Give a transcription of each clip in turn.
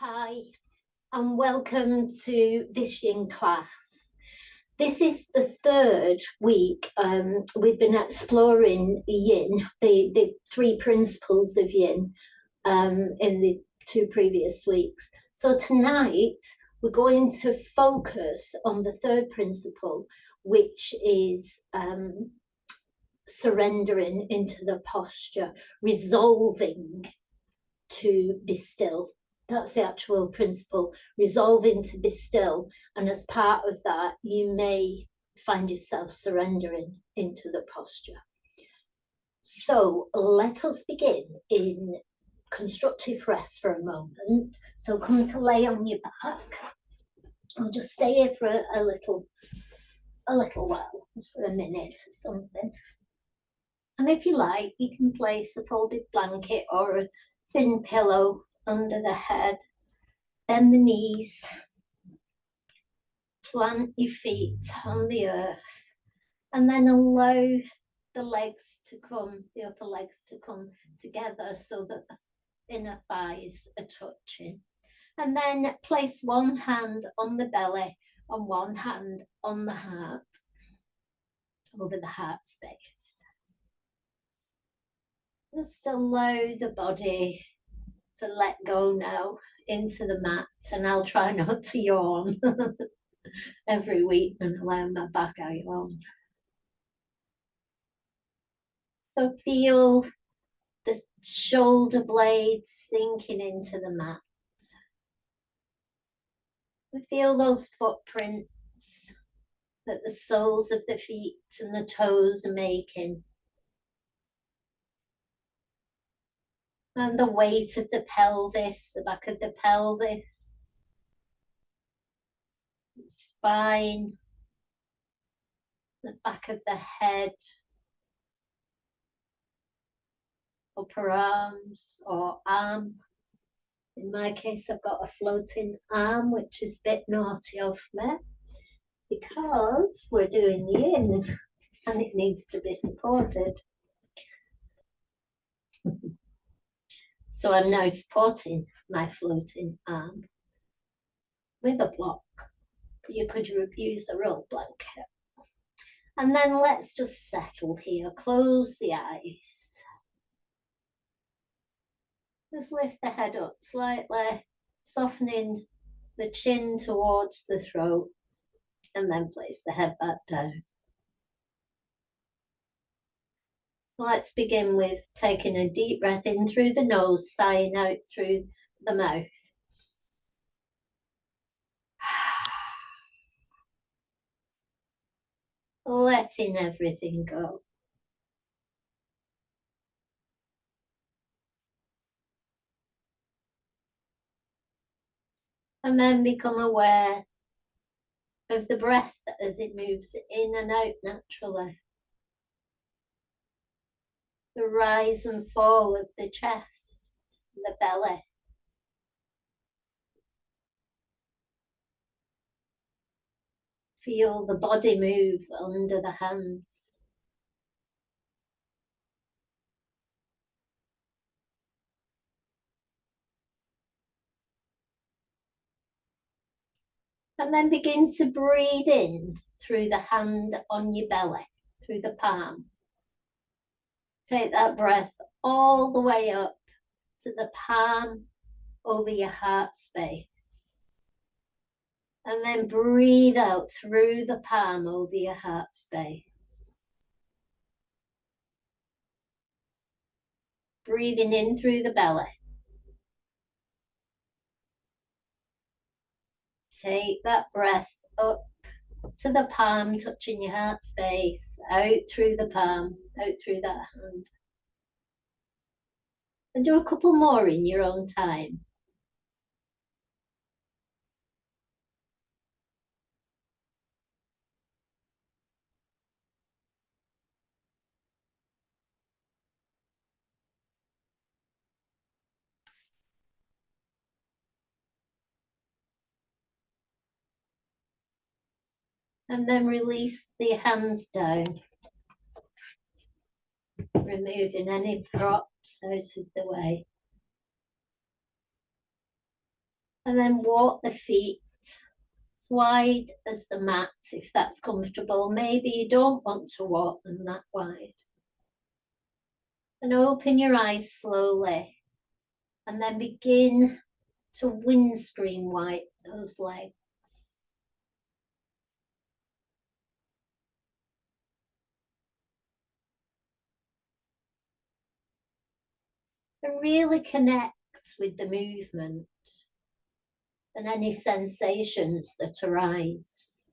Hi, and welcome to this yin class. This is the third week. We've been exploring yin, the three principles of yin, in the two previous weeks. So tonight we're going to focus on the third principle, which is surrendering into the posture, resolving to be still. That's the actual principle, resolving to be still. And as part of that, you may find yourself surrendering into the posture. So let us begin in constructive rest for a moment. So come to lay on your back. I'll just stay here for a little while, just for a minute or something. And if you like, you can place a folded blanket or a thin pillow under the head. Bend the knees, plant your feet on the earth, and then allow the legs to come, the upper legs to come together so that the inner thighs are touching. And then place one hand on the belly and one hand on the heart, over the heart space. Just allow the body to let go now into the mat, and I'll try not to yawn every week and allow my back out yawn. So feel the shoulder blades sinking into the mat. We feel those footprints that the soles of the feet and the toes are making. And the weight of the pelvis, the back of the pelvis, the spine, the back of the head, upper arms or arm. In my case, I've got a floating arm, which is a bit naughty of me because we're doing yin and it needs to be supported. So I'm now supporting my floating arm with a block. You could use a roll blanket. And then let's just settle here. Close the eyes. Just lift the head up slightly, softening the chin towards the throat, and then place the head back down. Let's begin with taking a deep breath in through the nose, sighing out through the mouth. Letting everything go. And then become aware of the breath as it moves in and out naturally. The rise and fall of the chest, the belly. Feel the body move under the hands. And then begin to breathe in through the hand on your belly, through the palm. Take that breath all the way up to the palm over your heart space. And then breathe out through the palm over your heart space. Breathing in through the belly. Take that breath up to the palm, touching your heart space, out through the palm, out through that hand. And do a couple more in your own time. And then release the hands down, removing any props out of the way. And then walk the feet as wide as the mat if that's comfortable. Maybe you don't want to walk them that wide. And open your eyes slowly. And then begin to windscreen wipe those legs. And really connect with the movement and any sensations that arise.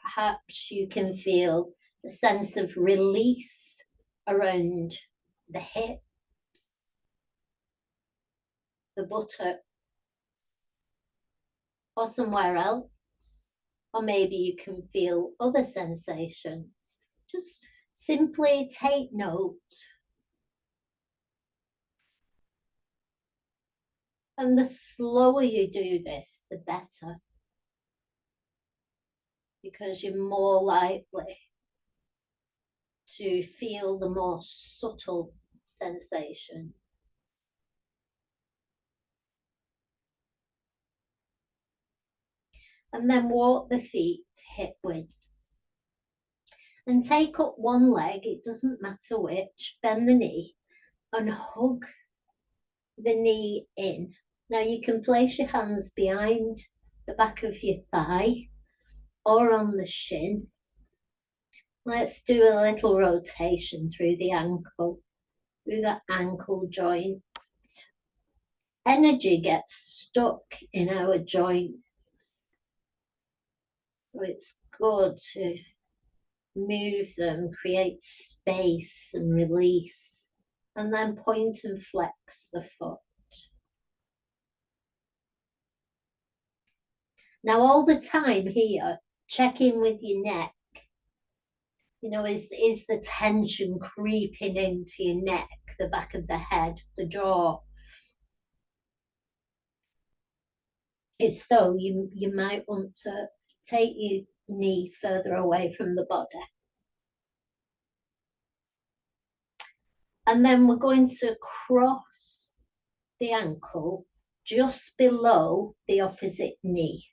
Perhaps you can feel a sense of release around the hips, the buttocks, or somewhere else. Or maybe you can feel other sensations. Just simply take note. And the slower you do this, the better. Because you're more likely to feel the more subtle sensation. And then walk the feet hip width. And take up one leg, it doesn't matter which, bend the knee and hug the knee in. Now you can place your hands behind the back of your thigh or on the shin. Let's do a little rotation through the ankle, through that ankle joint. Energy gets stuck in our joints. So it's good to move them, create space and release, and then point and flex the foot. Now, all the time here, check in with your neck. You know, is the tension creeping into your neck, the back of the head, the jaw? If so, you might want to take your knee further away from the body. And then we're going to cross the ankle just below the opposite knee.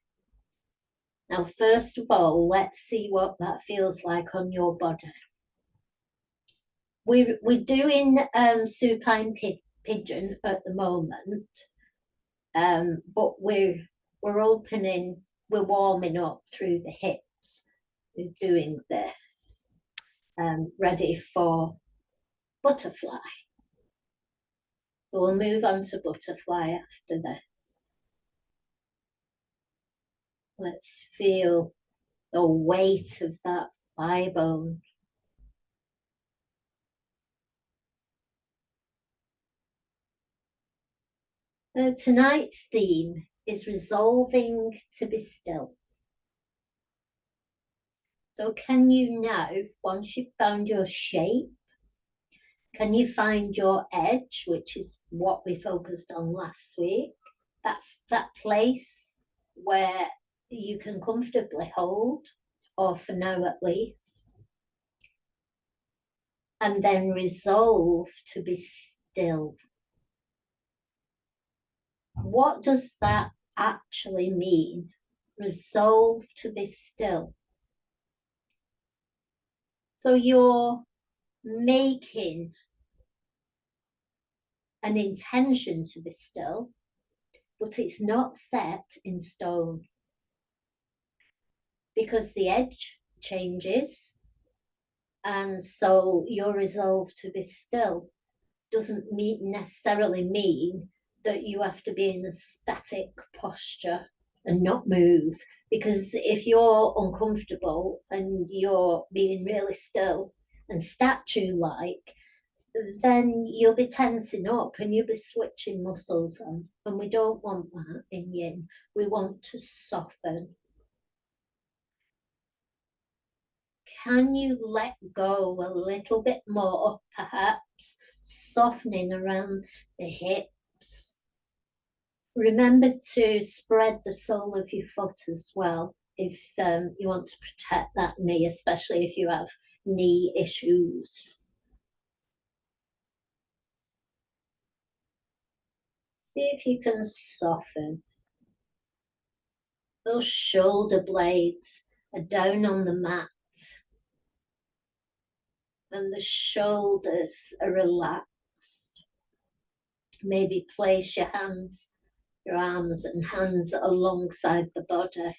Now, first of all, let's see what that feels like on your body. We're doing supine pigeon at the moment, but we're opening, we're warming up through the hips. We're doing this, ready for butterfly. So we'll move on to butterfly after this. Let's feel the weight of that thigh bone. Tonight's theme is resolving to be still. So can you now, once you've found your shape, can you find your edge, which is what we focused on last week? That's that place where you can comfortably hold, or for now at least. And then resolve to be still. What does that actually mean? Resolve to be still. So you're making an intention to be still, but it's not set in stone because the edge changes. And so your resolve to be still doesn't necessarily mean that you have to be in a static posture and not move. Because if you're uncomfortable and you're being really still and statue-like, then you'll be tensing up and you'll be switching muscles on. And we don't want that in yin. We want to soften. Can you let go a little bit more, perhaps softening around the hips? Remember to spread the sole of your foot as well if you want to protect that knee, especially if you have knee issues. See if you can soften. Those shoulder blades are down on the mat and the shoulders are relaxed. Maybe place your hands, your arms and hands alongside the body.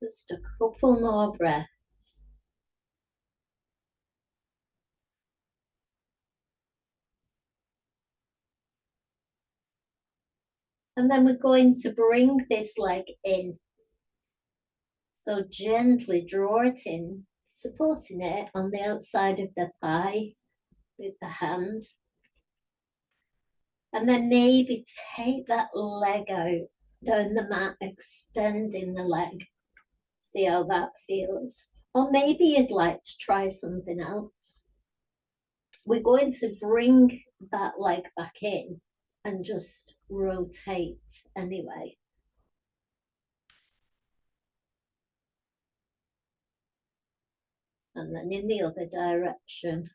Just a couple more breaths. And then we're going to bring this leg in. So gently draw it in, supporting it on the outside of the thigh with the hand. And then maybe take that leg out down the mat, extending the leg. See how that feels. Or maybe you'd like to try something else. We're going to bring that leg back in and just rotate anyway. And then in the other direction.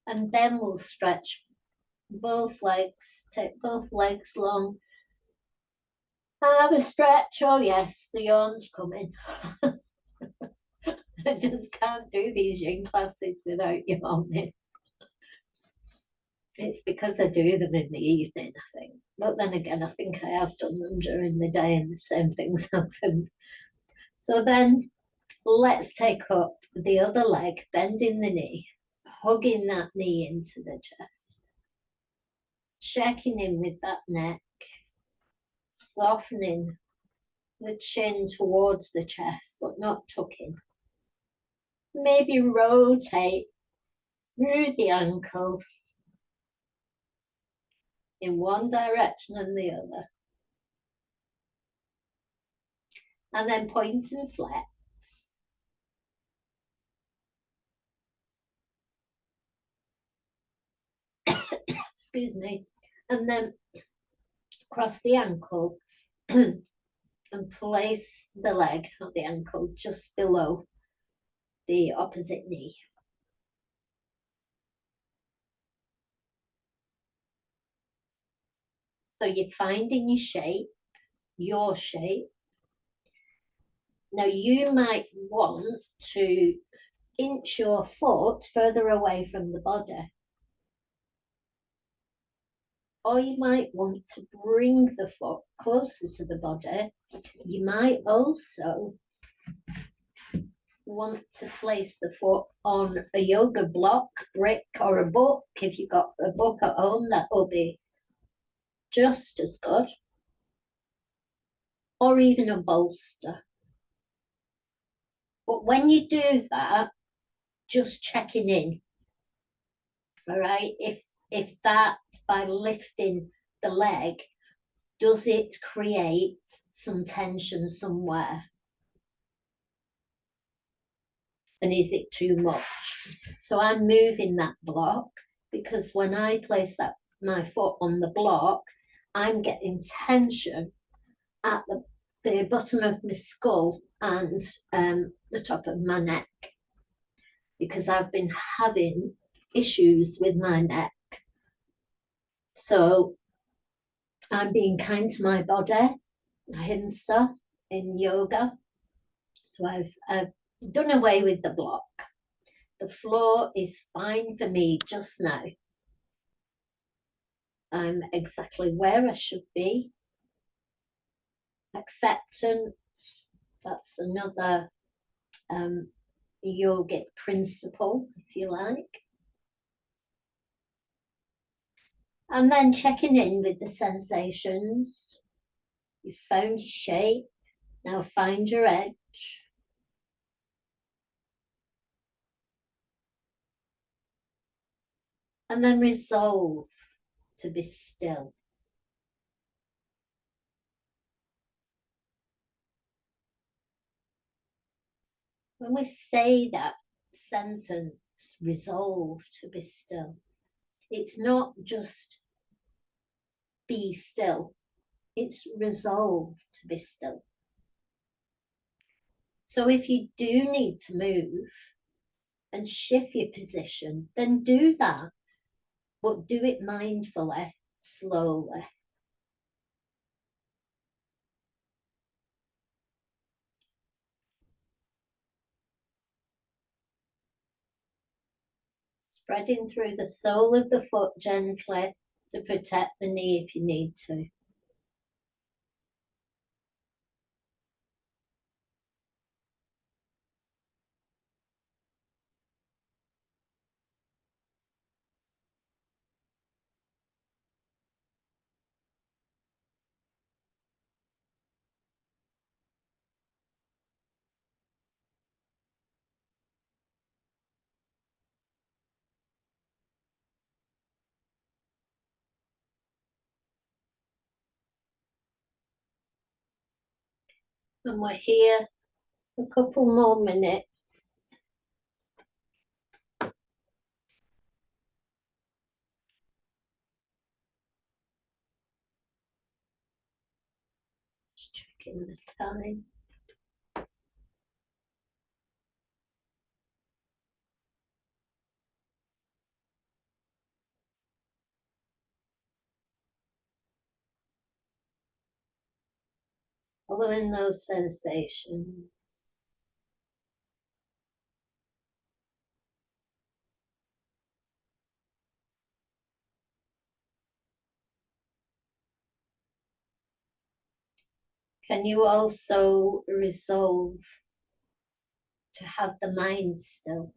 And then we'll stretch both legs, take both legs long. Have a stretch. Oh yes, the yawn's coming. I just can't do these yin classes without yawning. It's because I do them in the evening, I think. But then again, I think I have done them during the day and the same things happen. So then let's take up the other leg, bending the knee, hugging that knee into the chest, checking in with that neck, softening the chin towards the chest, but not tucking. Maybe rotate through the ankle in one direction and the other. And then point and flex. Excuse me. And then cross the ankle and place the leg of the ankle just below the opposite knee. So you're finding your shape. Now you might want to inch your foot further away from the body. Or you might want to bring the foot closer to the body. You might also want to place the foot on a yoga block, brick, or a book. If you've got a book at home, that will be just as good. Or even a bolster. But when you do that, just checking in. All right, if that by lifting the leg, does it create some tension somewhere? And is it too much? So I'm moving that block because when I place my foot on the block, I'm getting tension at the bottom of my skull and the top of my neck because I've been having issues with my neck. So I'm being kind to my body, ahimsa in yoga. So I've done away with the block. The floor is fine for me just now. I'm exactly where I should be. Acceptance, that's another yogic principle, if you like. And then checking in with the sensations. You've found your shape, now find your edge. And then resolve to be still. When we say that sentence, resolve to be still, It's not just be still, it's resolve to be still. So if you do need to move and shift your position, then do that, but do it mindfully, slowly. Spreading through the sole of the foot gently to protect the knee if you need to. And we're here a couple more minutes. Just checking the time. Following those sensations. Can you also resolve to have the mind still?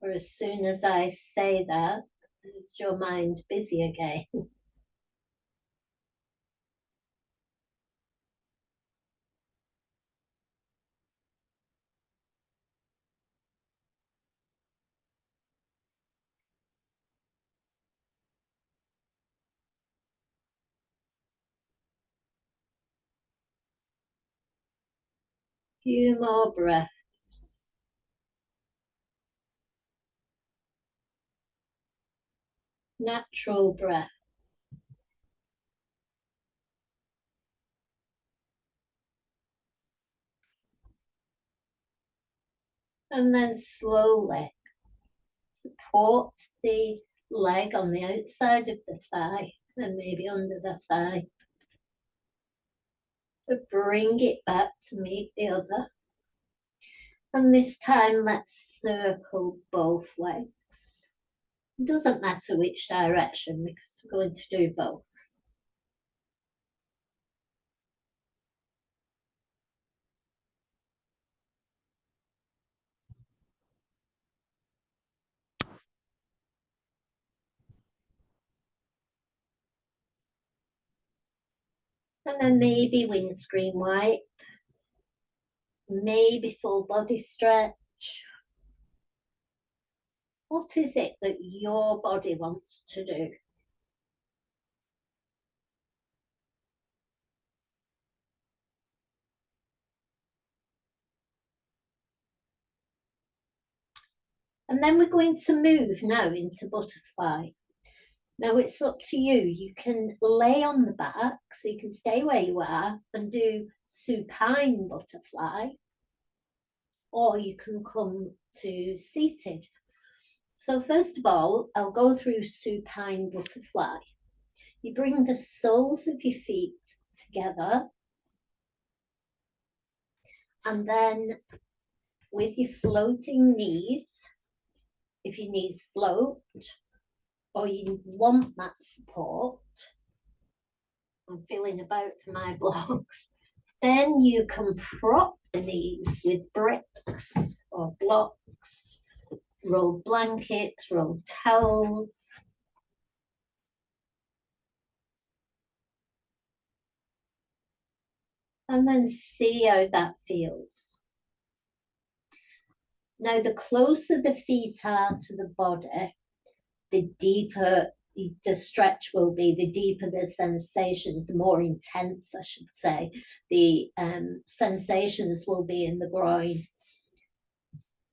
Or as soon as I say that, is your mind busy again? Few more breaths. Natural breath. And then slowly support the leg on the outside of the thigh and maybe under the thigh to bring it back to meet the other. And this time let's circle both legs. It doesn't matter which direction because we're going to do both. And then maybe windscreen wipe, maybe full body stretch. What is it that your body wants to do? And then we're going to move now into butterfly. Now it's up to you. You can lay on the back, so you can stay where you are and do supine butterfly, or you can come to seated. So first of all, I'll go through supine butterfly. You bring the soles of your feet together, and then with your floating knees, if your knees float or you want that support, I'm feeling about for my blocks, then you can prop the knees with bricks or blocks, rolled blankets, rolled towels. And then see how that feels. Now, the closer the feet are to the body, the deeper the stretch will be, the deeper the sensations, the more intense, I should say, the sensations will be in the groin.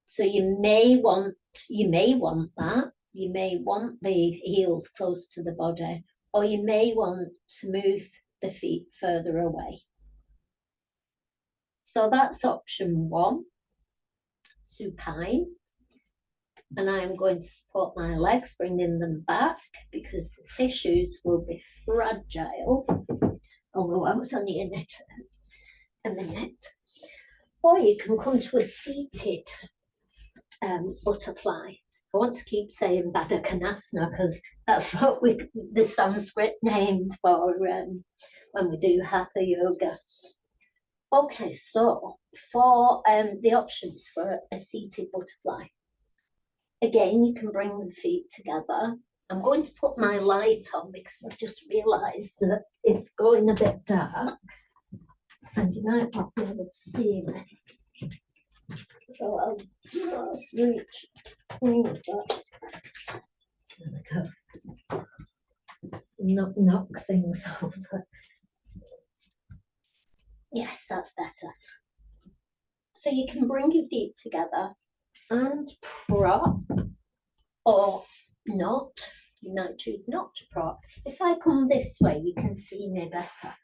So you may want that. You may want the heels close to the body, or you may want to move the feet further away. So that's option one, supine. And I'm going to support my legs, bringing them back, because the tissues will be fragile. Although I was only in it a minute. Or you can come to a seated butterfly. I want to keep saying Baddha Konasana because that's what the Sanskrit name for when we do Hatha Yoga. Okay, so for the options for a seated butterfly. Again, you can bring the feet together. I'm going to put my light on because I've just realised that it's going a bit dark and you might not be able to see me. So I'll just reach over. There we go. Knock things over. Yes, that's better. So you can bring your feet together and prop, or not. You might choose not to prop. If I come this way, you can see me better.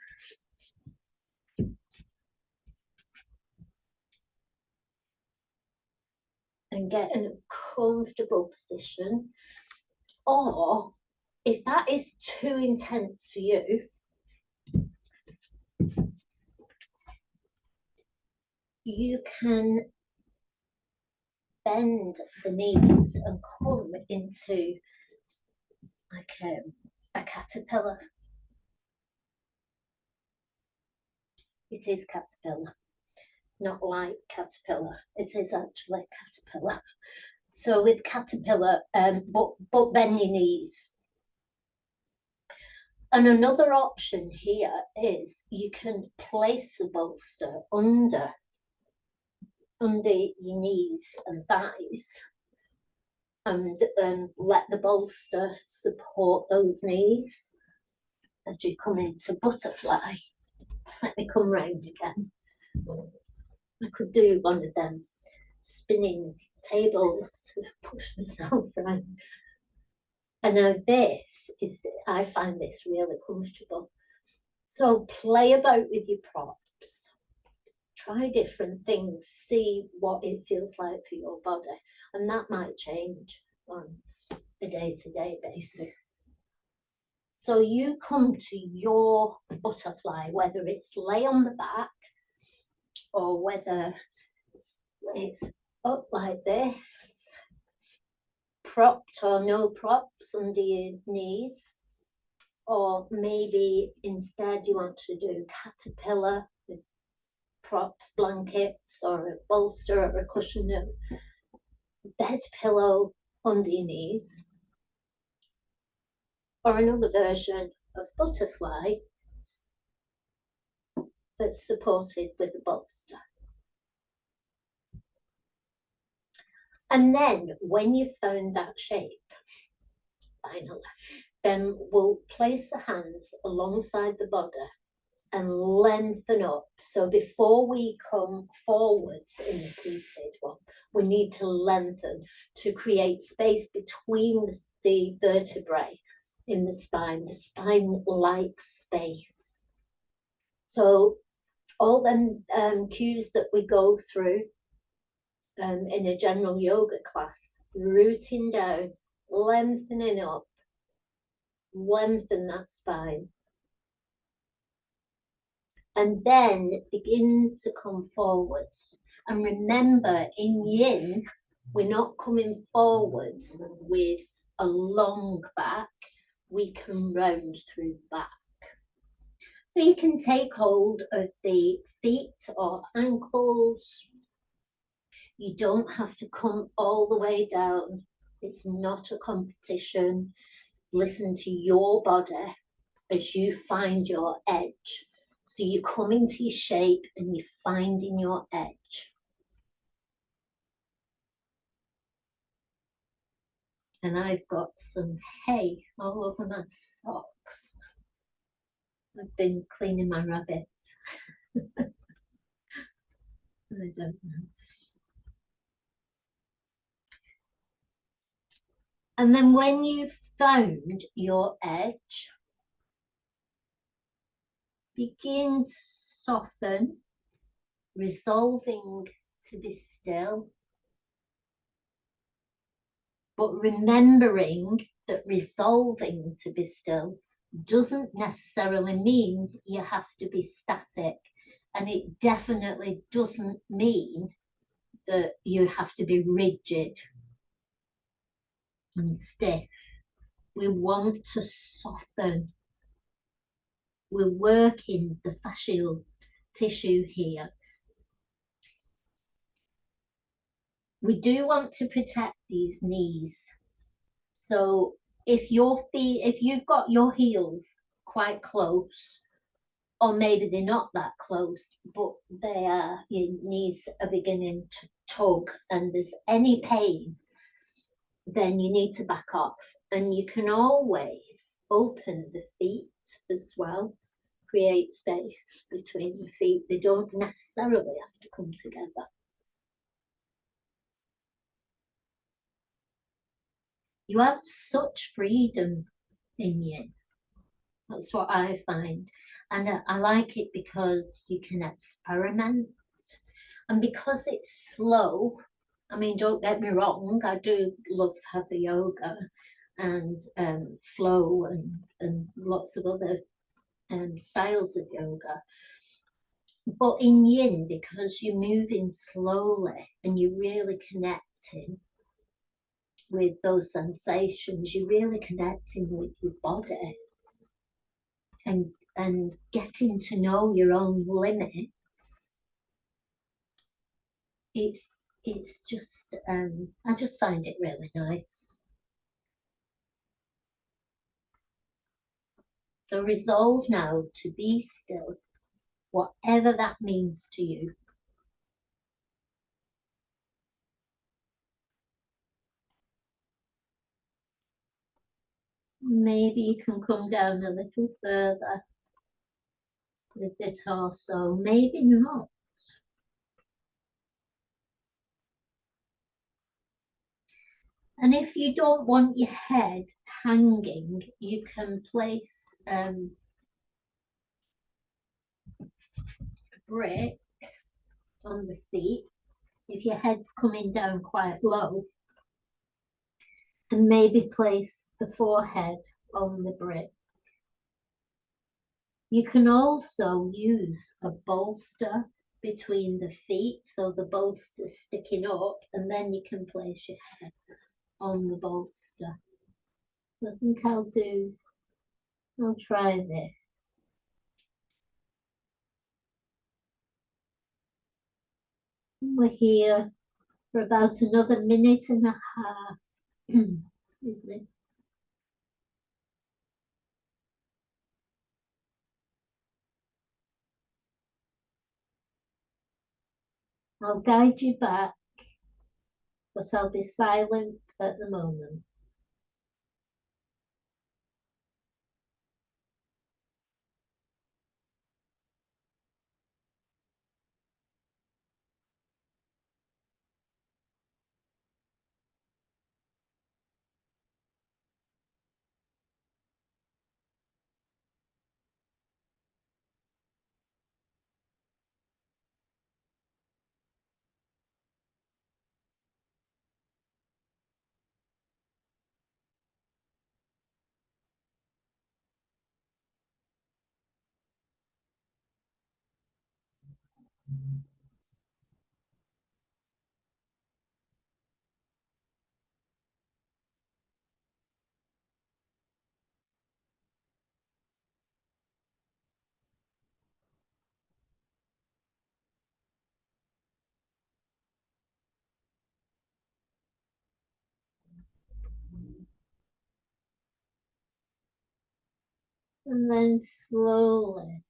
And get in a comfortable position. Or if that is too intense for you, you can bend the knees and come into like a caterpillar. It is caterpillar, not like caterpillar. It is actually caterpillar. So with caterpillar, but bend your knees. And another option here is you can place a bolster under your knees and thighs, and let the bolster support those knees as you come into butterfly. Let me come round again. I could do one of them spinning tables to push myself around. And now this is, I find this really comfortable. So play about with your props. Try different things, see what it feels like for your body, and that might change on a day-to-day basis. So you come to your butterfly, whether it's lay on the back or whether it's up like this, propped or no props under your knees, or maybe instead you want to do caterpillar with props, blankets, or a bolster or a cushion, a bed pillow under your knees, or another version of butterfly that's supported with a bolster. And then when you've found that shape, finally, then we'll place the hands alongside the body and lengthen up. So before we come forwards in the seated one, we need to lengthen to create space between the vertebrae in the spine. The spine likes space. So all them cues that we go through in a general yoga class, rooting down, lengthening up, lengthen that spine. And then begin to come forwards. And remember, in yin, we're not coming forwards with a long back. We can round through the back. So you can take hold of the feet or ankles. You don't have to come all the way down. It's not a competition. Listen to your body as you find your edge. So you come into your shape and you're finding your edge. and I've got some hay all over my socks. I've been cleaning my rabbits. I don't know. And then when you've found your edge, begin to soften, resolving to be still, but remembering that resolving to be still doesn't necessarily mean you have to be static, and it definitely doesn't mean that you have to be rigid and stiff. We want to soften. We're working the fascial tissue here. We do want to protect these knees. So if you've got your heels quite close, or maybe they're not that close, but your knees are beginning to tug and there's any pain, then you need to back off. And you can always open the feet as well, create space between the feet. They don't necessarily have to come together. You have such freedom in yin. That's what I find. And I like it because you can experiment. And because it's slow, I mean, don't get me wrong, I do love Hatha yoga and flow and lots of other styles of yoga. But in yin, because you're moving slowly and you're really connecting with those sensations, you're really connecting with your body and getting to know your own limits. It's just I just find it really nice. So resolve now to be still, whatever that means to you. Maybe you can come down a little further with the torso, maybe not. And if you don't want your head hanging, you can place a brick on the feet. If your head's coming down quite low, and maybe place the forehead on the brick. You can also use a bolster between the feet, so the bolster's sticking up, and then you can place your head on the bolster. I think I'll try this. We're here for about another minute and a half. Excuse me. I'll guide you back, but I'll be silent at the moment. And then slowly,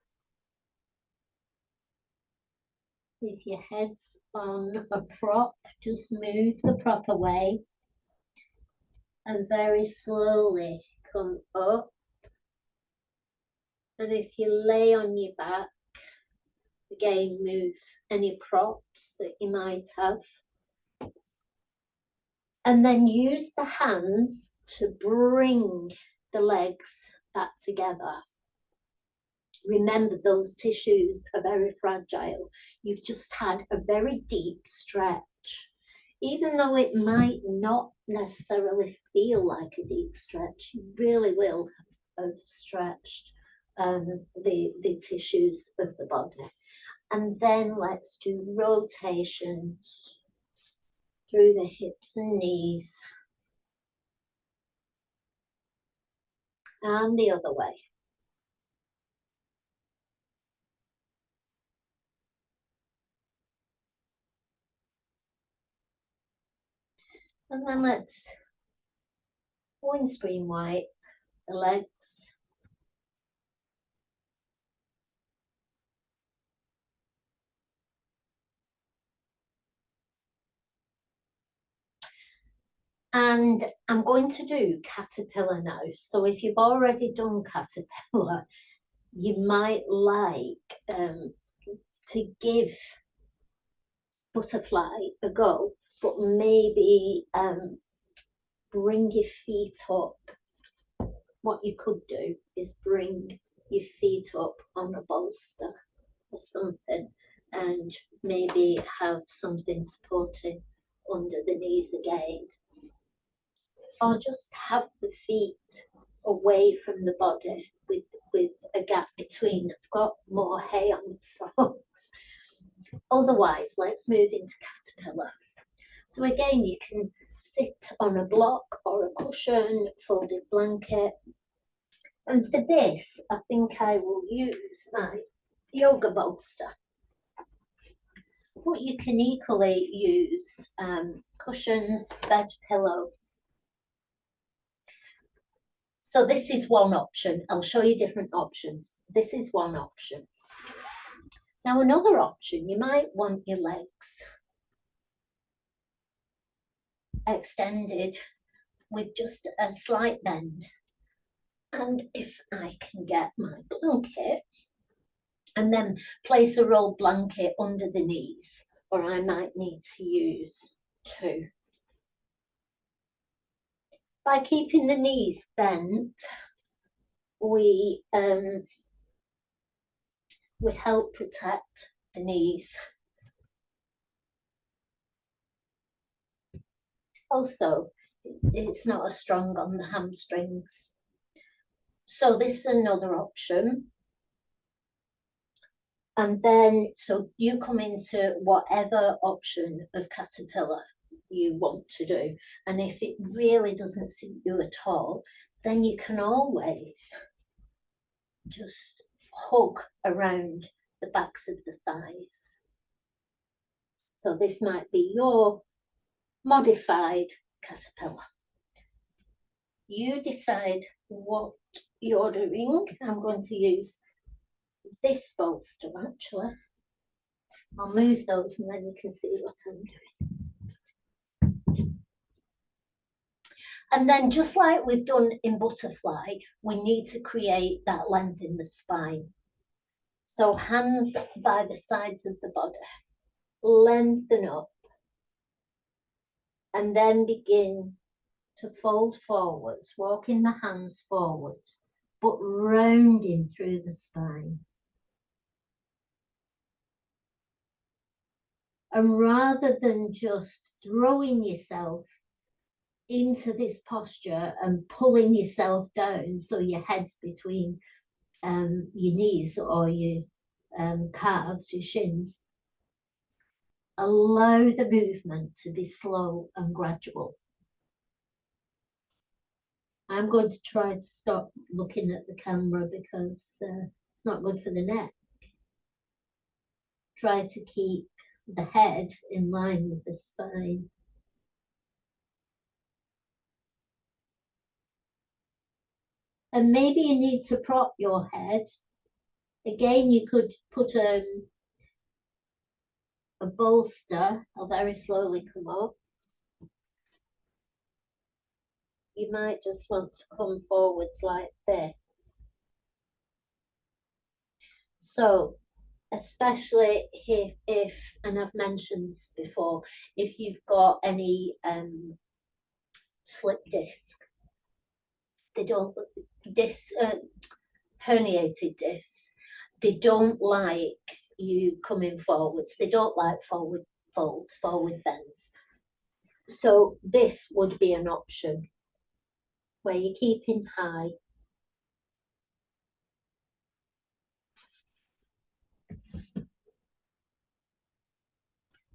if your head's on a prop, just move the prop away and very slowly come up. And if you lay on your back, again, move any props that you might have. And then use the hands to bring the legs back together. Remember, those tissues are very fragile. You've just had a very deep stretch. Even though it might not necessarily feel like a deep stretch, you really will have stretched the tissues of the body. And then let's do rotations through the hips and knees. And the other way. And then let's windscreen wipe the legs. And I'm going to do caterpillar now. So if you've already done caterpillar, you might like to give butterfly a go, but maybe bring your feet up. What you could do is bring your feet up on a bolster or something, and maybe have something supporting under the knees again. Or just have the feet away from the body with a gap between. I've got more hay on the socks. Otherwise, let's move into caterpillar. So again, you can sit on a block or a cushion, folded blanket. And for this, I think I will use my yoga bolster. But you can equally use cushions, bed pillow. So this is one option. I'll show you different options. This is one option. Now another option, you might want your legs extended with just a slight bend. And if I can get my blanket, and then place a rolled blanket under the knees, or I might need to use two. By keeping the knees bent, we help protect the knees. Also, it's not as strong on the hamstrings. So this is another option. And then, so you come into whatever option of caterpillar you want to do. And if it really doesn't suit you at all, then you can always just hug around the backs of the thighs. So this might be your modified caterpillar. You decide what you're doing. I'm going to use this bolster actually. I'll move those and then you can see what I'm doing. And then just like we've done in butterfly, we need to create that length in the spine. So hands by the sides of the body, lengthen up, and then begin to fold forwards, walking the hands forwards, but rounding through the spine. And rather than just throwing yourself into this posture and pulling yourself down so your head's between your knees or your calves, your shins, allow the movement to be slow and gradual. I'm going to try to stop looking at the camera because it's not good for the neck. Try to keep the head in line with the spine. And maybe you need to prop your head. Again, you could put a bolster. I'll very slowly come up. you might just want to come forwards like this. So especially if, and I've mentioned this before, if you've got any slip disc, they don't, disc, herniated discs, they don't like you coming forwards. They don't like forward folds, forward bends. So this would be an option where you're keeping high.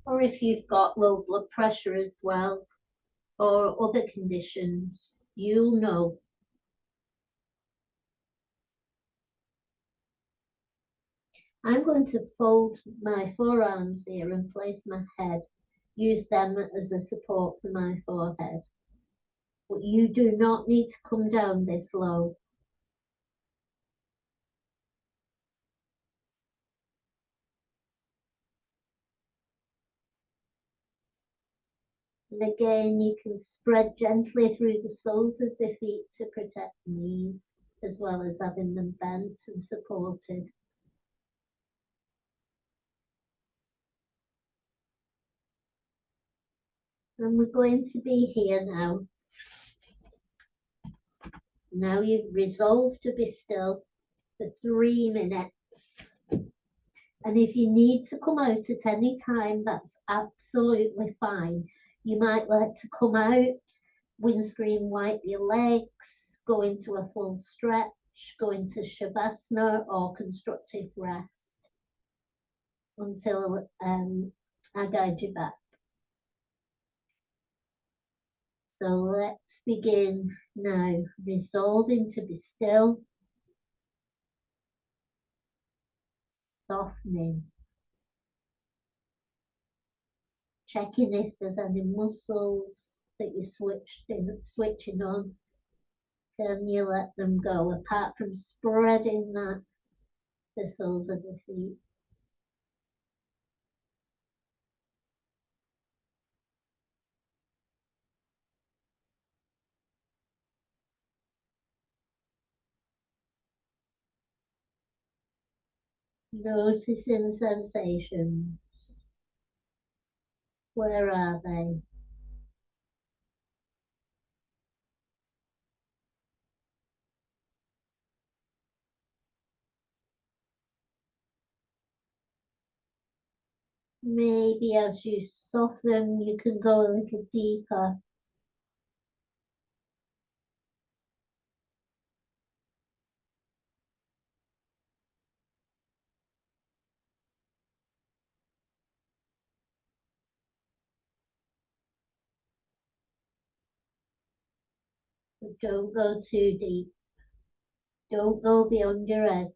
Or if you've got low blood pressure as well, or other conditions, you'll know. I'm going to fold my forearms here and place my head, use them as a support for my forehead. But you do not need to come down this low. And again, you can spread gently through the soles of the feet to protect the knees, as well as having them bent and supported. And we're going to be here now. Now you've resolved to be still for 3 minutes. And if you need to come out at any time, that's absolutely fine. You might like to come out, windscreen wipe your legs, go into a full stretch, go into Shavasana or constructive rest until I guide you back. So let's begin now, resolving to be still, softening, checking if there's any muscles that you're switching on. Can you let them go, apart from spreading the soles of the feet? Noticing sensations. Where are they? Maybe as you soften, you can go a little deeper. But don't go too deep. Don't go beyond your edge.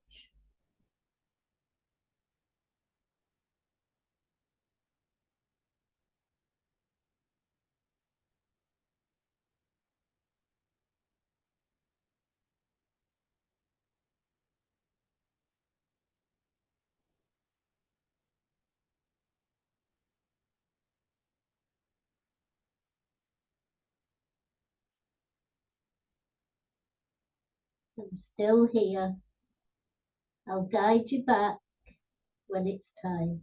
I'm still here. I'll guide you back when it's time.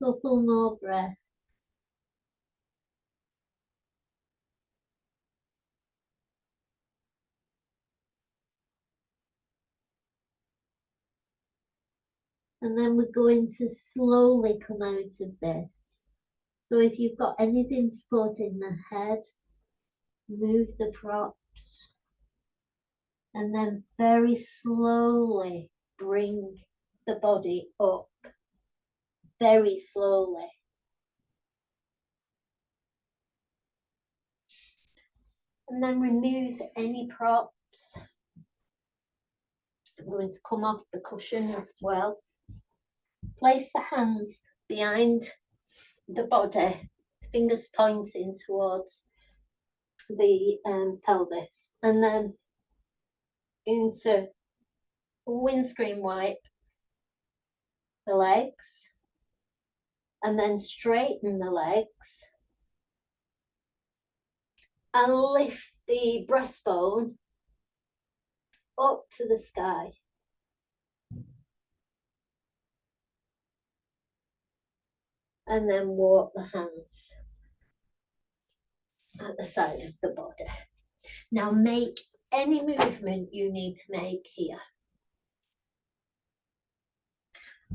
Couple more breaths. And then we're going to slowly come out of this. So if you've got anything supporting the head, move the props. And then very slowly bring the body up. Very slowly. And then remove any props. I'm going to come off the cushion as well. Place the hands behind the body, fingers pointing towards the pelvis, and then into windscreen wipe the legs, and then straighten the legs and lift the breastbone up to the sky. And then walk the hands at the side of the body. Now make any movement you need to make here.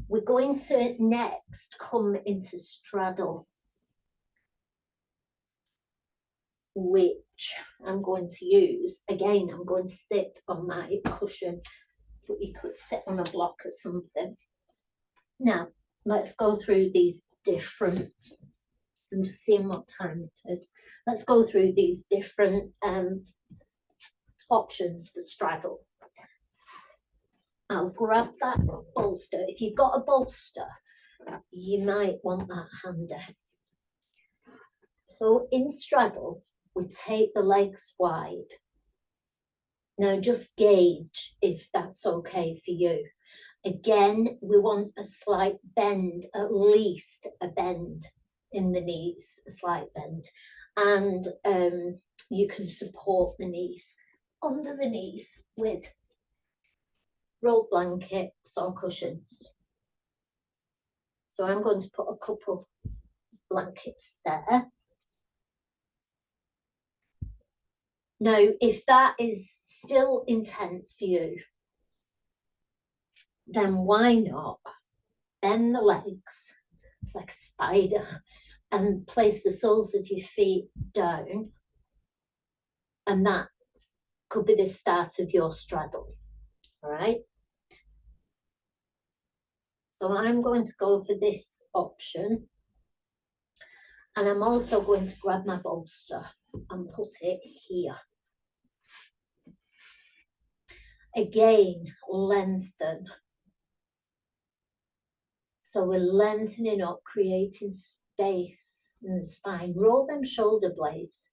We're going to next come into straddle, which I'm going to use. Again, I'm going to sit on my cushion, but you could sit on a block or something. Now, let's go through these different, I'm just seeing what time it is. Let's go through these different options for straddle. I'll grab that bolster. If you've got a bolster, you might want that handy. So in straddle, we take the legs wide. Now just gauge if that's okay for you. Again, we want a slight bend, at least a bend in the knees, a slight bend. And you can support the knees under the knees with roll blankets or cushions. So I'm going to put a couple blankets there. Now, if that is still intense for you, then why not bend the legs, it's like a spider, and place the soles of your feet down, and that could be the start of your straddle. All right. So I'm going to go for this option, and I'm also going to grab my bolster and put it here. Again, lengthen. So we're lengthening up, creating space in the spine. Roll them shoulder blades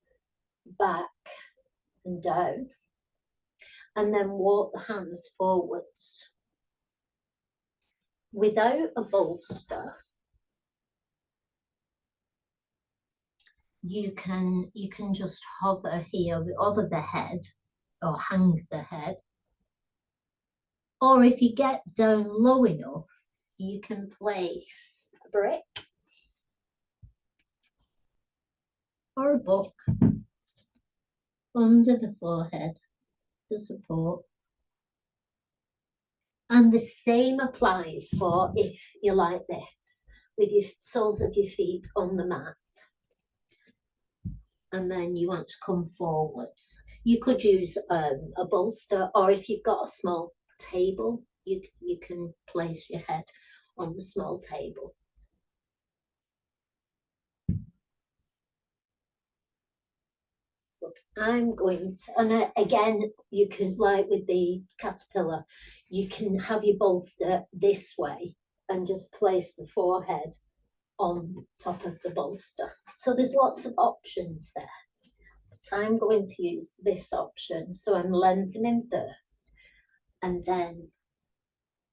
back and down, and then walk the hands forwards. Without a bolster, you can just hover here over the head or hang the head. Or if you get down low enough, you can place a brick or a book under the forehead to support. And the same applies for if you're like this, with your soles of your feet on the mat. And then you want to come forwards. You could use a bolster, or if you've got a small table, you can place your head on the small table. But I'm going to, and again, you can, like with the caterpillar, you can have your bolster this way and just place the forehead on top of the bolster. So there's lots of options there. So I'm going to use this option. So I'm lengthening first and then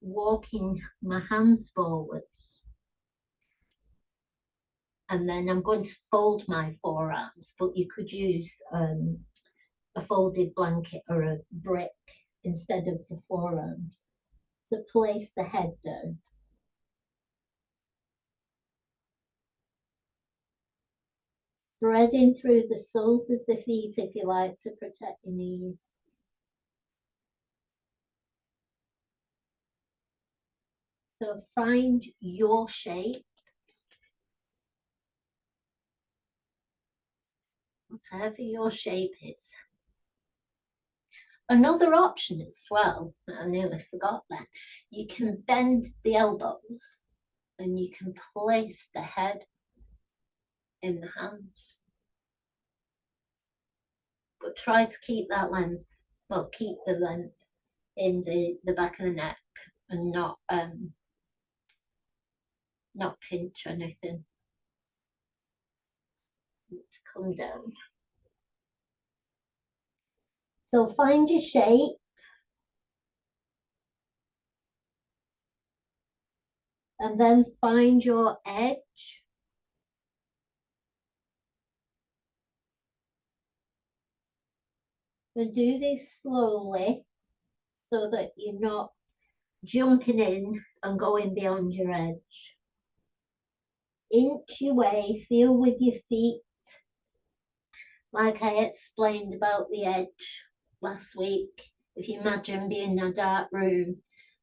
walking my hands forwards. And then I'm going to fold my forearms, but you could use a folded blanket or a brick instead of the forearms to place the head down. Threading through the soles of the feet if you like to protect your knees. So find your shape, whatever your shape is. Another option as well, I nearly forgot that, you can bend the elbows and you can place the head in the hands. But try to keep that length, well, keep the length in the back of the neck and not pinch anything. Let's come down. So find your shape. And then find your edge. And do this slowly so that you're not jumping in and going beyond your edge. Inch your way, feel with your feet. Like I explained about the edge last week. If you imagine being in a dark room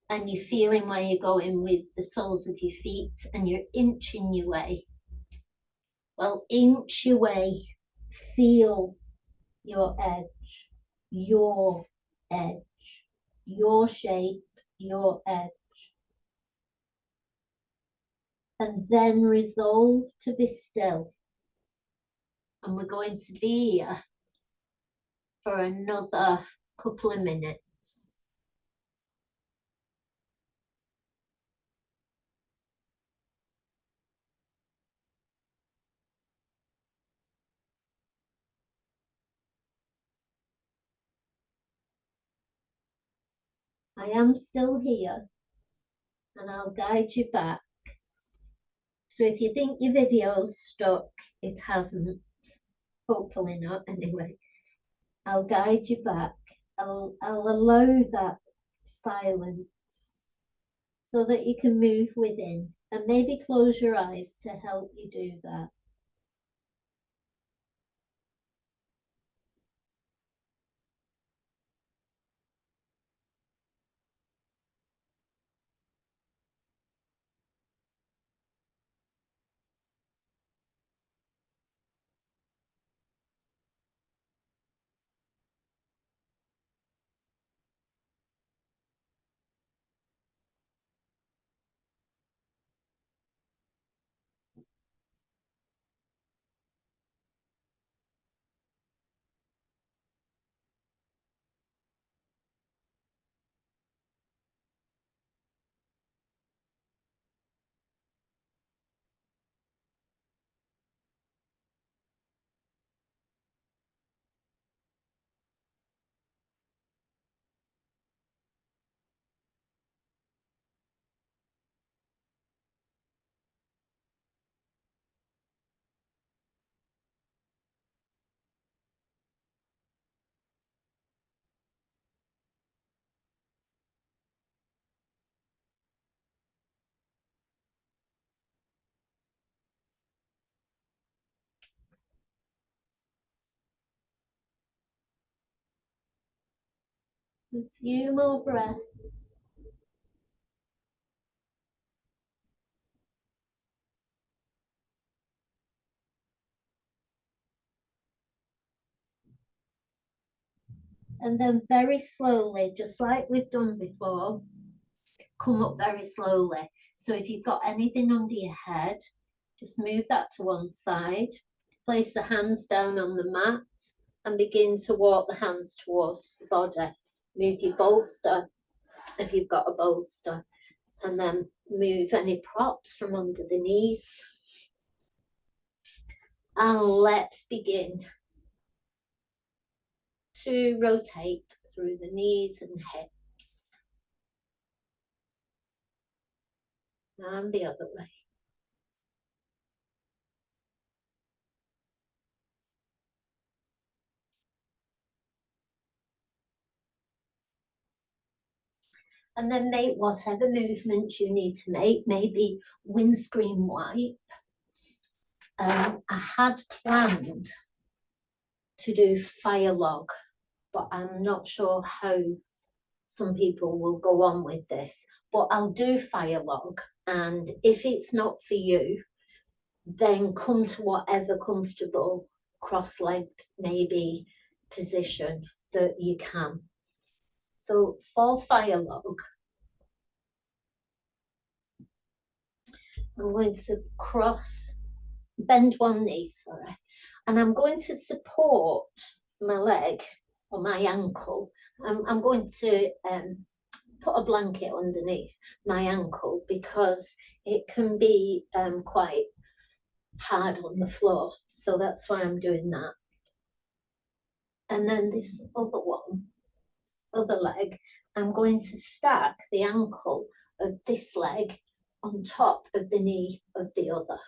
and you're feeling where you're going with the soles of your feet and you're inching your way. Well, inch your way, feel your edge, your edge, your shape, your edge. And then resolve to be still. And we're going to be here for another couple of minutes. I am still here and I'll guide you back. So if you think your video's stuck, it hasn't. Hopefully not anyway. I'll guide you back. I'll allow that silence so that you can move within and maybe close your eyes to help you do that. A few more breaths. And then very slowly, just like we've done before, come up very slowly. So if you've got anything under your head, just move that to one side. Place the hands down on the mat and begin to walk the hands towards the body. Move your bolster if you've got a bolster, and then move any props from under the knees. And let's begin to rotate through the knees and hips. And the other way. And then make whatever movements you need to make, maybe windscreen wipe. I had planned to do fire log, but I'm not sure how some people will go on with this, but I'll do fire log. And if it's not for you, then come to whatever comfortable cross-legged maybe position that you can. So for fire log, I'm going to bend one knee, sorry, and I'm going to support my leg or my ankle. I'm going to put a blanket underneath my ankle because it can be quite hard on the floor. So that's why I'm doing that. And then this other leg, I'm going to stack the ankle of this leg on top of the knee of the other.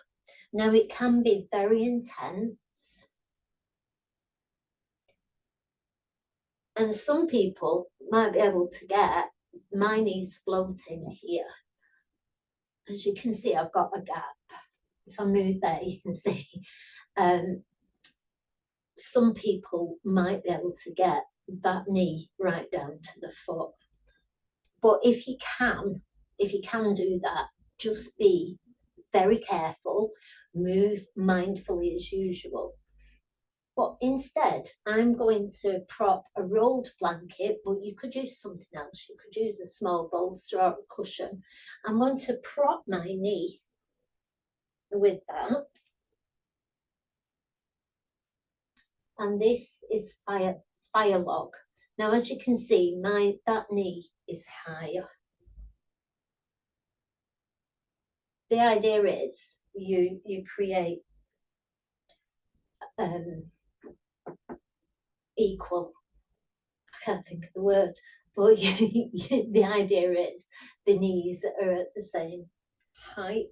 Now it can be very intense. And some people might be able to get my knees floating here. As you can see, I've got a gap. If I move there, you can see. Some people might be able to get that knee right down to the foot. But if you can do that, just be very careful, move mindfully as usual. But instead, I'm going to prop a rolled blanket, but you could use something else. You could use a small bolster or a cushion. I'm going to prop my knee with that. And this is fire log. Now, as you can see, that knee is higher. The idea is you create equal. I can't think of the word, but the idea is the knees are at the same height.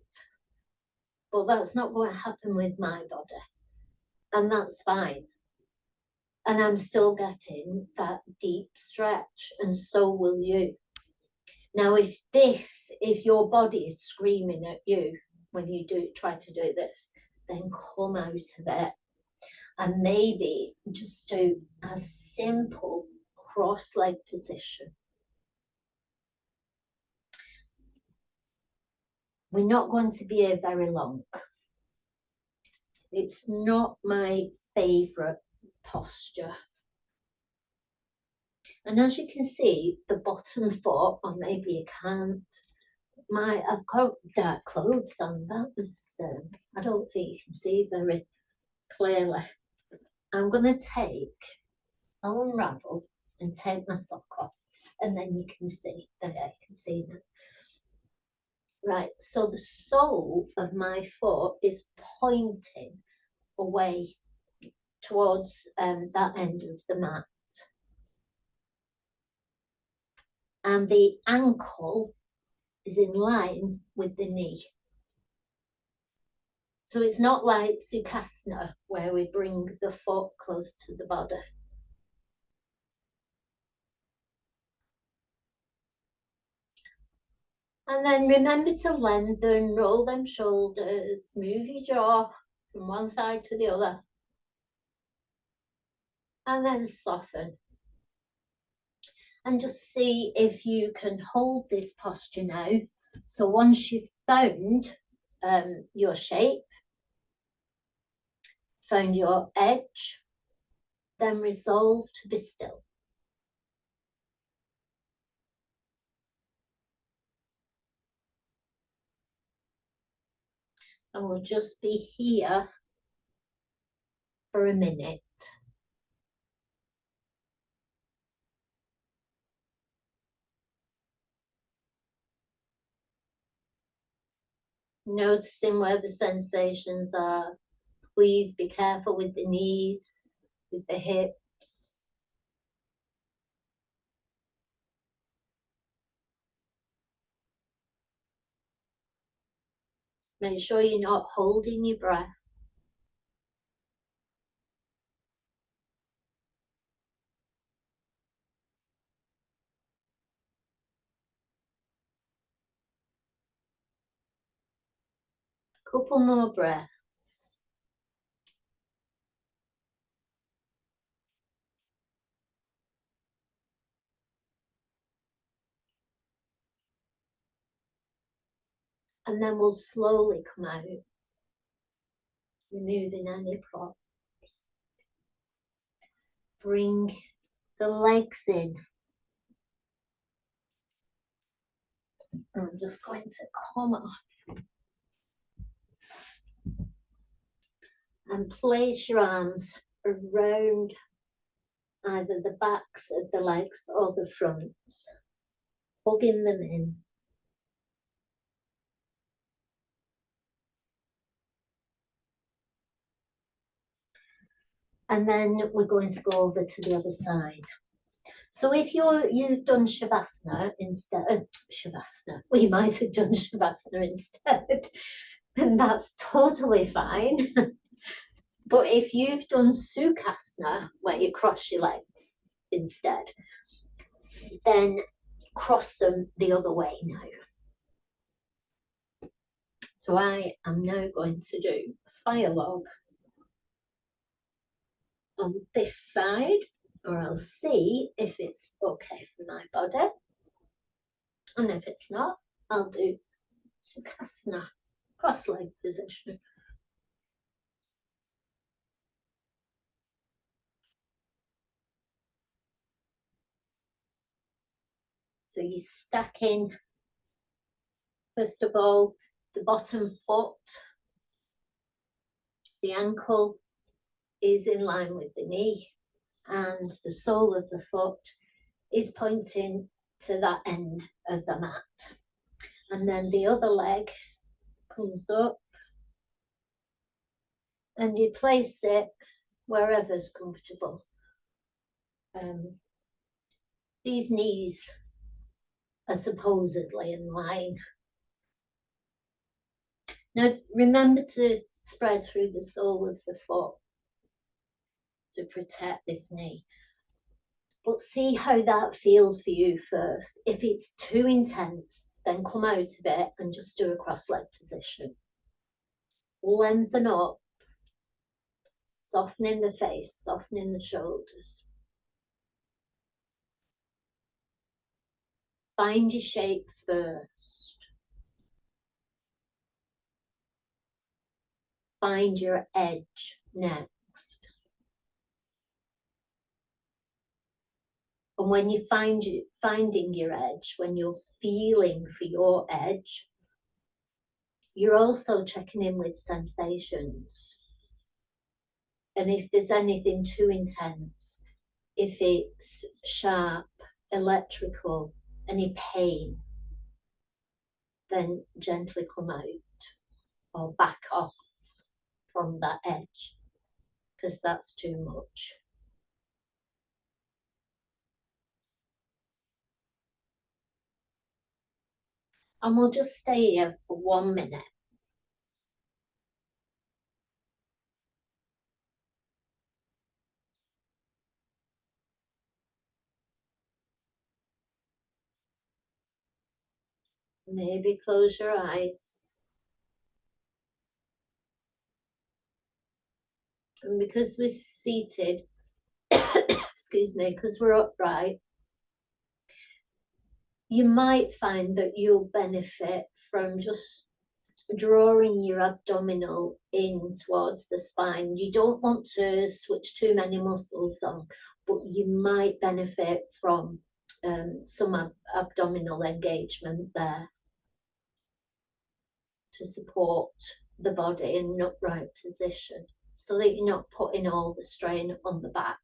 But that's not going to happen with my body, and that's fine. And I'm still getting that deep stretch, and so will you. Now, if your body is screaming at you when you try to do this, then come out of it. And maybe just do a simple cross-leg position. We're not going to be here very long. It's not my favourite posture. And as you can see, the bottom foot, or maybe you can't, I've got dark clothes on. That was, I don't think you can see very clearly. I'm going to I'll unravel and take my sock off, and then you can see, there you can see that. Right, so the sole of my foot is pointing away towards that end of the mat. And the ankle is in line with the knee. So it's not like Sukhasana, where we bring the foot close to the body. And then remember to lengthen, roll them shoulders, move your jaw from one side to the other. And then soften. And just see if you can hold this posture now. So once you've found your shape, found your edge, then resolve to be still. And we'll just be here for a minute. Noticing where the sensations are. Please be careful with the knees, with the hips. Make sure you're not holding your breath. Couple more breaths. And then we'll slowly come out, removing any props. Bring the legs in. I'm just going to come off and place your arms around either the backs of the legs or the fronts, hugging them in. And then we're going to go over to the other side. So if you've done Shavasana instead of Shavasana, well, you might have done Shavasana instead, then that's totally fine. But if you've done Sukhasana, where you cross your legs instead, then cross them the other way now. So I am now going to do fire log on this side, or I'll see if it's okay for my body. And if it's not, I'll do Sukhasana, cross-leg position. So you're stacking, first of all, the bottom foot, the ankle is in line with the knee, and the sole of the foot is pointing to that end of the mat. And then the other leg comes up and you place it wherever's comfortable. These knees are supposedly in line. Now remember to spread through the sole of the foot to protect this knee. But see how that feels for you first. If it's too intense, then come out of it and just do a cross-leg position. Lengthen up, softening the face, softening the shoulders. Find your shape first. Find your edge next. And when you finding your edge, when you're feeling for your edge, you're also checking in with sensations. And if there's anything too intense, if it's sharp, electrical, any pain, then gently come out or back off from that edge, because that's too much. And we'll just stay here for 1 minute. Maybe close your eyes. And because we're seated, excuse me, because we're upright, you might find that you'll benefit from just drawing your abdominal in towards the spine. You don't want to switch too many muscles on, but you might benefit from some abdominal engagement there to support the body in an upright position, so that you're not putting all the strain on the back.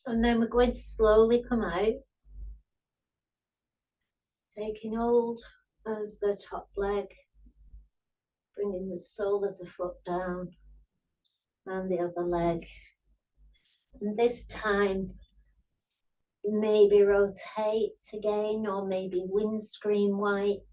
And then we're going to slowly come out, taking hold of the top leg, bringing the sole of the foot down, and the other leg. And this time, maybe rotate again, or maybe windscreen wipe.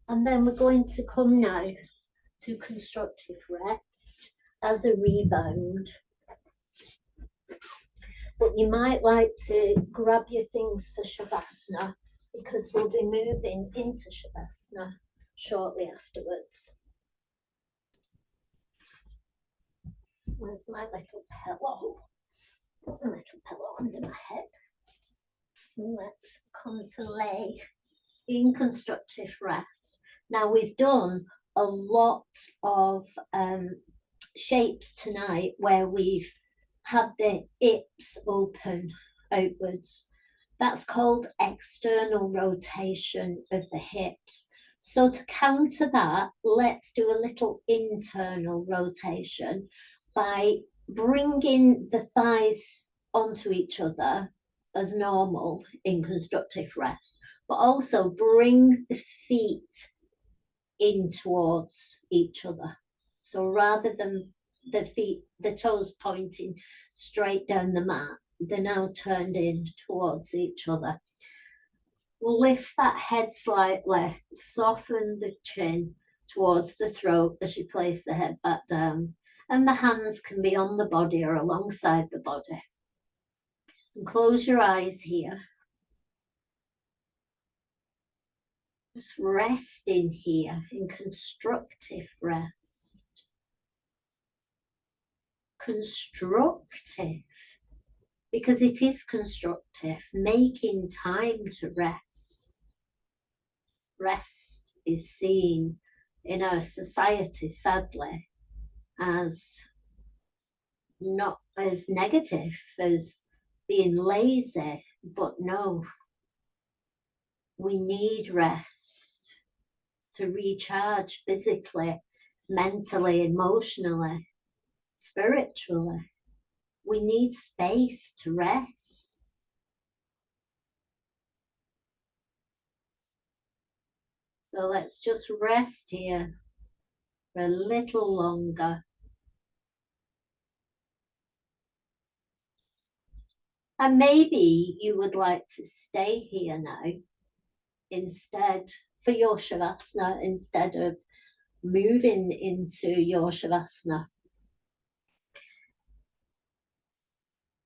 And then we're going to come now to constructive rest as a rebound. But you might like to grab your things for Shavasana, because we'll be moving into Shavasana shortly afterwards. Where's my little pillow? Put a little pillow under my head. And let's come to lay in constructive rest. Now, we've done a lot of shapes tonight where we've had the hips open outwards. That's called external rotation of the hips. So to counter that, let's do a little internal rotation by bringing the thighs onto each other as normal in constructive rest, but also bring the feet in towards each other. So rather than the feet, the toes pointing straight down the mat, they're now turned in towards each other. Lift that head slightly, soften the chin towards the throat as you place the head back down, and the hands can be on the body or alongside the body. And close your eyes here. Just resting here in constructive rest. Constructive, because it is constructive, making time to rest. Rest is seen in our society, sadly, as not as negative as being lazy, but no, we need rest to recharge physically, mentally, emotionally, spiritually. We need space to rest. So let's just rest here for a little longer. And maybe you would like to stay here now instead for your Shavasana, instead of moving into your Shavasana.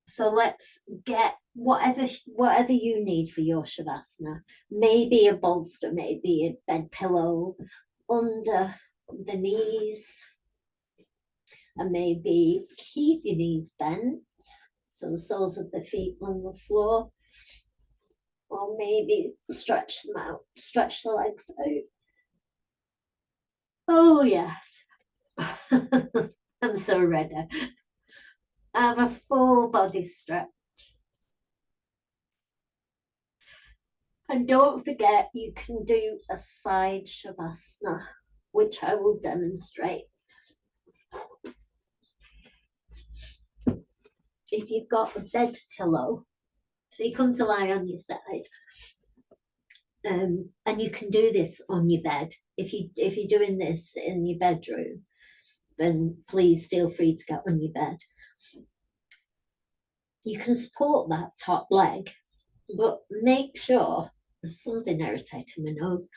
So let's get whatever you need for your Shavasana. Maybe a bolster, maybe a bed pillow under the knees, and maybe keep your knees bent so the soles of the feet on the floor, or maybe stretch them out, stretch the legs out. Oh yes. I'm so ready. Have a full body stretch. And don't forget, you can do a side Shavasana, which I will demonstrate. If you've got a bed pillow, so you come to lie on your side, and you can do this on your bed. If you're doing this in your bedroom, then please feel free to get on your bed. You can support that top leg, but make sure, there's something irritating my nose,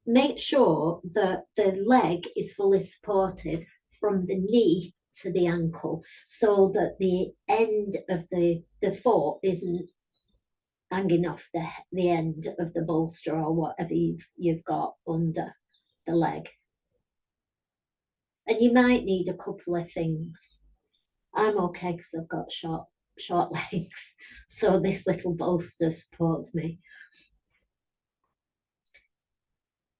make sure that the leg is fully supported from the knee to the ankle, so that the end of the foot isn't hanging off the end of the bolster or whatever you've got under the leg. And you might need a couple of things. I'm okay because I've got short legs, so this little bolster supports me.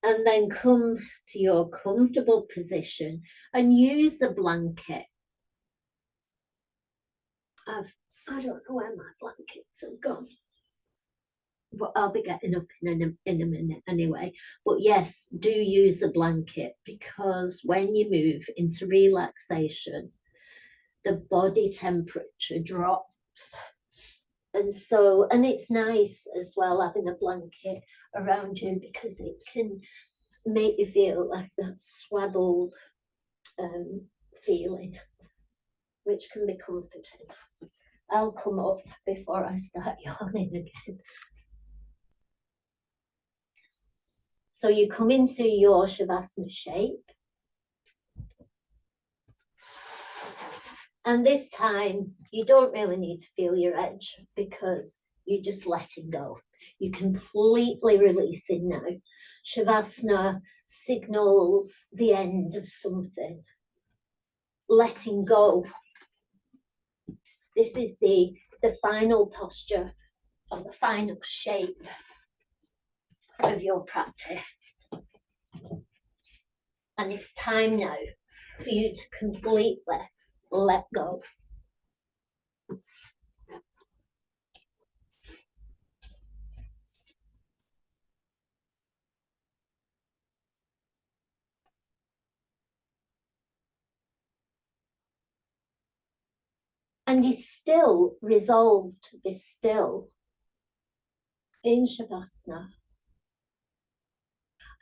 And then come to your comfortable position and use the blanket. I don't know where my blankets have gone, but I'll be getting up in a minute anyway. But yes, do use the blanket, because when you move into relaxation, the body temperature drops. And so, and it's nice as well having a blanket around you because it can make you feel like that swaddled feeling, which can be comforting. I'll come up before I start yawning again. So you come into your Shavasana shape. And this time, you don't really need to feel your edge because you're just letting go. You're completely releasing now. Shavasana signals the end of something. Letting go. This is the final posture or the final shape of your practice. And it's time now for you to completely let go. And you're still resolved to be still in Shavasana.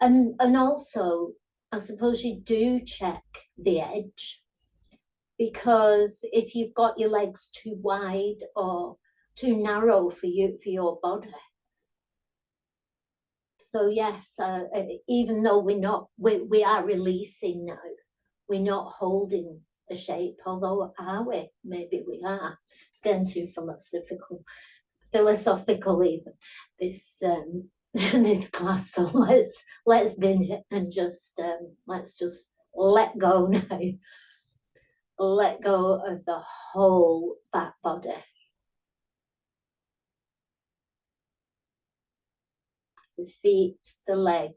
And also, I suppose you do check the edge, because if you've got your legs too wide or too narrow for your body. So yes, even though we are releasing now, we're not holding a shape, although are we? Maybe we are. It's getting too philosophical even, this this class. So let's bin it and just let's just let go now. Let go of the whole back body. The feet, the legs,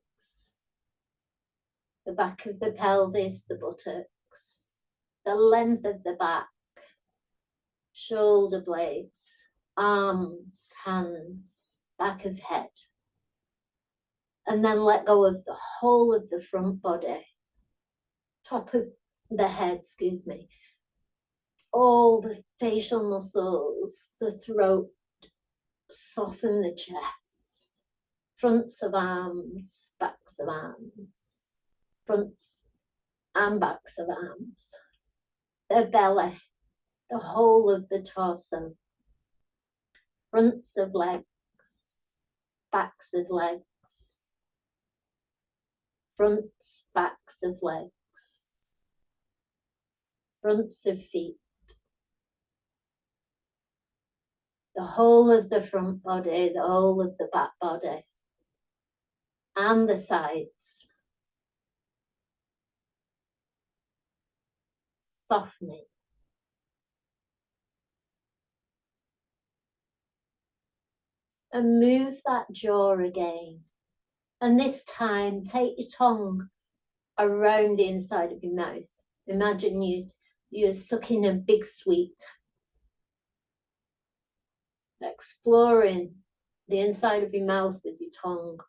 the back of the pelvis, the buttocks, the length of the back, shoulder blades, arms, hands, back of head. And then let go of the whole of the front body, top of the head, excuse me, all the facial muscles, the throat, soften the chest, fronts of arms, backs of arms, fronts and backs of arms, the belly, the whole of the torso, fronts of legs, backs of legs, fronts, backs of legs, fronts of feet, the whole of the front body, the whole of the back body, and the sides. Softening. And move that jaw again. And this time, take your tongue around the inside of your mouth. Imagine you're sucking a big sweet. Exploring the inside of your mouth with your tongue.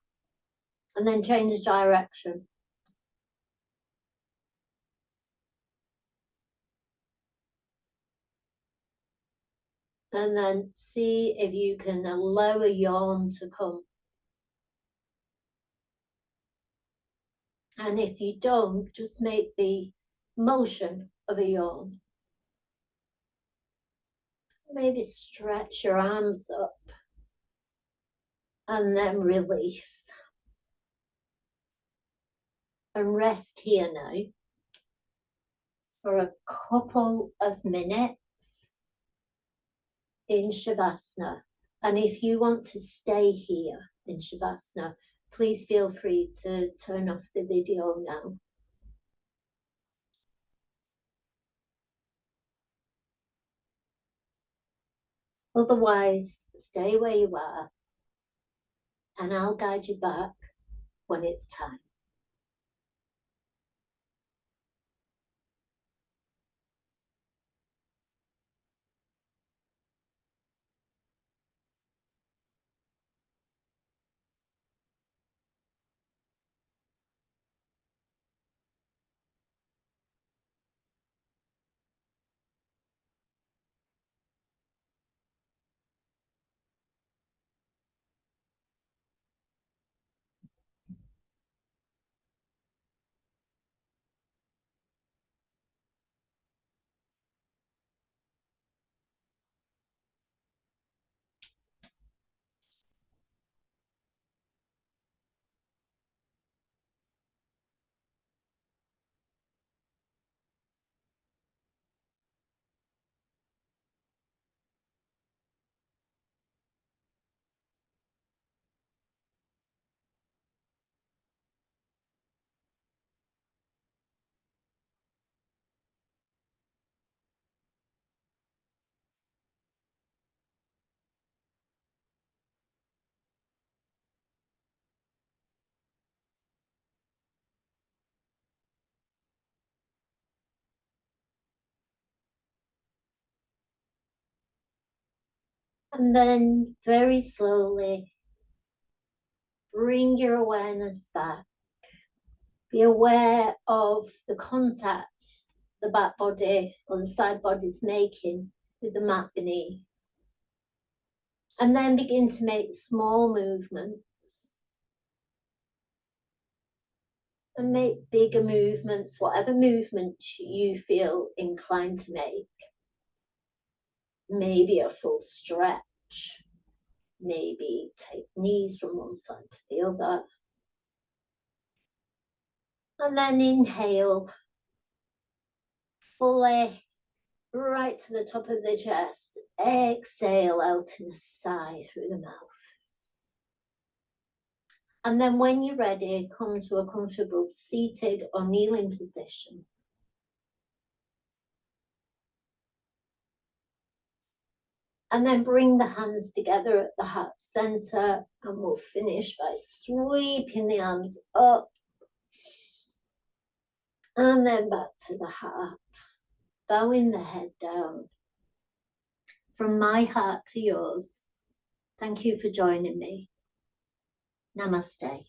And then change direction. And then see if you can allow a yawn to come. And if you don't, just make the motion of a yawn. Maybe stretch your arms up and then release. And rest here now for a couple of minutes in Shavasana. And if you want to stay here in Shavasana, please feel free to turn off the video now. Otherwise, stay where you are and I'll guide you back when it's time. And then very slowly bring your awareness back. Be aware of the contact the back body or the side body is making with the mat beneath. And then begin to make small movements. And make bigger movements, whatever movements you feel inclined to make. Maybe a full stretch. Maybe take knees from one side to the other. And then inhale fully right to the top of the chest. Exhale out in a sigh through the mouth. And then when you're ready, come to a comfortable seated or kneeling position. And then bring the hands together at the heart center, and we'll finish by sweeping the arms up and then back to the heart, bowing the head down. From my heart to yours, thank you for joining me. Namaste.